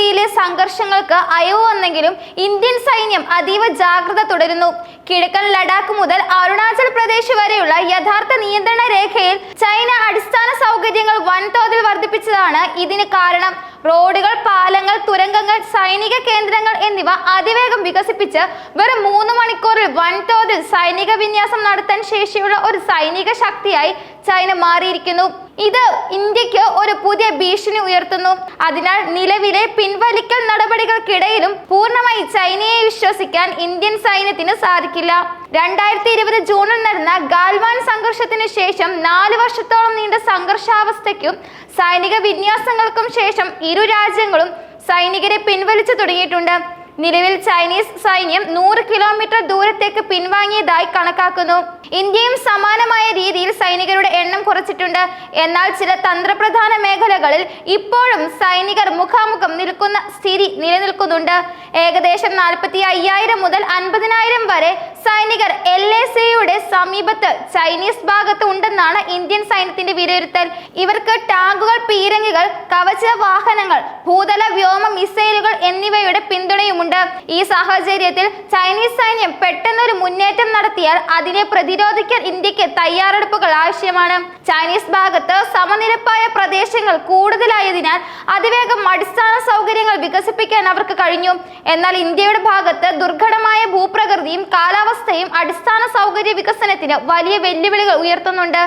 അതിർത്തിയിലെ സംഘർഷങ്ങൾക്ക് അയവ് വന്നെങ്കിലും ഇന്ത്യൻ സൈന്യം അതീവ ജാഗ്രത തുടരുന്നു. കിഴക്കൻ ലഡാക്ക് മുതൽ അരുണാചൽ പ്രദേശ് വരെയുള്ള യഥാർത്ഥ നിയന്ത്രണ രേഖയിൽ ചൈന അടിസ്ഥാന സൗകര്യങ്ങൾ വൻതോതിൽ വർദ്ധിപ്പിച്ചതാണ് ഇതിന് കാരണം. റോഡുകൾ, പാലങ്ങൾ, തുരങ്കങ്ങൾ, സൈനിക കേന്ദ്രങ്ങൾ എന്നിവ അതിവേഗം വികസിപ്പിച്ച് വെറും 3 മണിക്കൂറിൽ വൻതോതിൽ സൈനിക വിന്യാസം നടത്താൻ ശേഷിയുള്ള ഒരു സൈനിക ശക്തിയായി ചൈന മാറിയിരിക്കുന്നു. ഇത് ഇന്ത്യക്ക് ഒരു പുതിയ ഭീഷണി ഉയർത്തുന്നു. അതിനാൽ നിലവിലെ പിൻവലിക്കൽ നടപടികൾക്കിടയിലും പൂർണ്ണമായി ചൈനയെ വിശ്വസിക്കാൻ ഇന്ത്യൻ സൈന്യത്തിന് സാധിക്കില്ല. 2020 ജൂണിൽ നടന്ന ഗാൽവാൻ സംഘർഷത്തിന് ശേഷം 4 വർഷത്തോളം നീണ്ട സംഘർഷാവസ്ഥയ്ക്കും സൈനിക വിന്യാസങ്ങൾക്കും ശേഷം ഇരു രാജ്യങ്ങളും സൈനികരെ പിൻവലിച്ചു തുടങ്ങിയിട്ടുണ്ട്. നിലവിൽ ചൈനീസ് സൈന്യം 100 കിലോമീറ്റർ ദൂരത്തേക്ക് പിൻവാങ്ങിയതായി കണക്കാക്കുന്നു. ഇന്ത്യയും സമാനമായ രീതിയിൽ സൈനികരുടെ എണ്ണം കുറച്ചിട്ടുണ്ട്. എന്നാൽ ചില തന്ത്രപ്രധാന മേഖലകളിൽ ഇപ്പോഴും സൈനികർ മുഖാമുഖം നിൽക്കുന്ന സ്ഥിതി നിലനിൽക്കുന്നുണ്ട്. ഏകദേശം 45,000 മുതൽ 50,000 വരെ സൈനികർ LACയുടെ സമീപത്ത് ചൈനീസ് ഭാഗത്ത് ഉണ്ടെന്നാണ് ഇന്ത്യൻ സൈന്യത്തിന്റെ വിലയിരുത്തൽ. ഇവർക്ക് ടാങ്കുകൾ, പീരങ്കികൾ, കവച വാഹനങ്ങൾ, ഭൂതല വ്യോമ മിസൈലുകൾ എന്നിവയുടെ പിന്തുണയുമുണ്ട്. ഈ സാഹചര്യത്തിൽ ചൈനീസ് സൈന്യം പെട്ടെന്നൊരു മുന്നേറ്റം നടത്തിയാൽ അതിനെ പ്രതിരോധിക്കാൻ ഇന്ത്യക്ക് തയ്യാറെടുപ്പുകൾ ആവശ്യമാണ്. ചൈനീസ് ഭാഗത്ത് സമനിരപ്പായ പ്രദേശങ്ങൾ കൂടുതലായതിനാൽ അതിവേഗം അടിസ്ഥാന സൗകര്യങ്ങൾ വികസിപ്പിക്കാൻ അവർക്ക് കഴിഞ്ഞു. എന്നാൽ ഇന്ത്യയുടെ ഭാഗത്ത് ദുർഘടമായ ഭൂപ്രകൃതിയും കാലാവസ്ഥയും അടിസ്ഥാന സൗകര്യ വികസനത്തിന് വലിയ വെല്ലുവിളികൾ ഉയർത്തുന്നുണ്ട്.